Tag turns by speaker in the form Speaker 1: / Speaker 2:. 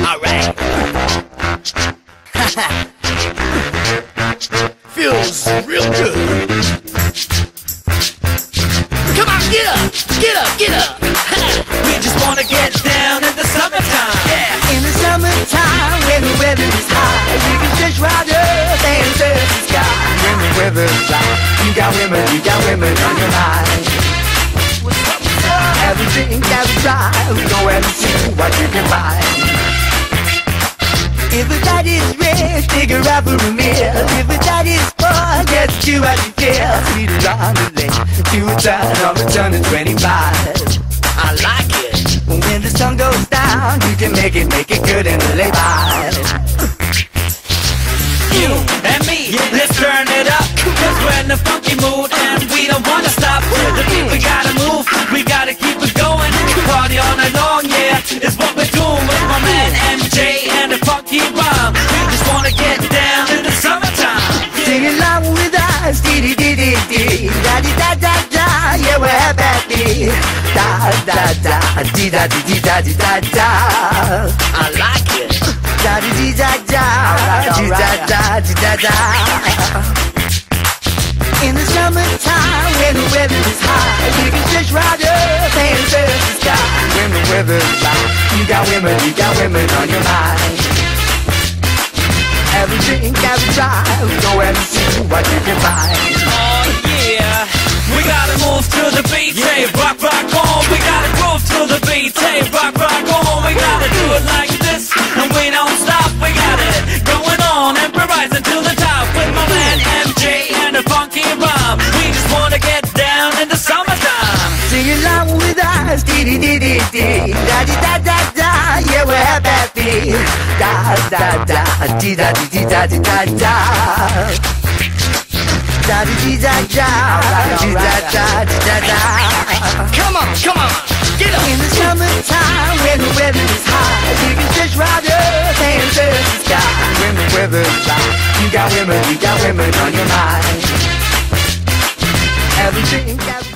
Speaker 1: Alright. Feels real good. Come on, get up, get up, get up. We just wanna get down in the summertime. Yeah.
Speaker 2: In the summertime, when the weather is high, you can stretch right up and touch the sky. When the weather's right, you got women on your mind. Have a drink, have a drive, go and see what you can find. If a daddy's rich, figure out for a meal. If a daddy's poor, just do what you feel. Speed around the lake, do a turn on the turn of 25.
Speaker 1: I like it.
Speaker 2: When the sun goes down, you can make it good in the late by.
Speaker 3: You and me, let's turn it up. Cause we're in a funky mood and we don't wanna stop. The beat, we gotta move, we gotta keep it going. Party all night long, yeah, is what we're doing with my man MJ and the funky rhyme. We just wanna get down in the summertime.
Speaker 2: Sing along with us, dee-dee-dee-dee-dee, da-dee-da-da-da, yeah, we're happy. Da-da-da-dee-da-dee-da-dee-da-da.
Speaker 1: I like it.
Speaker 2: Da-dee-dee-da-da, dee-da-da-dee-da-da. In the summertime, when the weather is high, you can stretch right up and touch the sky. When the weather's right, you got women on your mind. Have a drink, have a drive, go and see what you can find.
Speaker 3: Oh yeah, we gotta move to the beat, hey, rock, rock on. We gotta groove to the beat, hey, rock, rock on. We gotta do it like this, and we don't stop. We got it going on and we're rising to the top with my man MJ and the funky rhyme. We just wanna get down in the summertime.
Speaker 2: Sing along with us, dee-dee-dee-dee-dee, da-dee-da-da-da, yeah, we're happy. Da-da-da, dee-da-dee-dee-da-dee-da-da. Da-dee-dee-da-da, dee-da-da-dee-da-da.
Speaker 1: Come on, get up.
Speaker 2: In the summertime, when the weather is high, you can stretch right up and touch the sky. When the weather's right, you got women on your mind. Have a drink, have a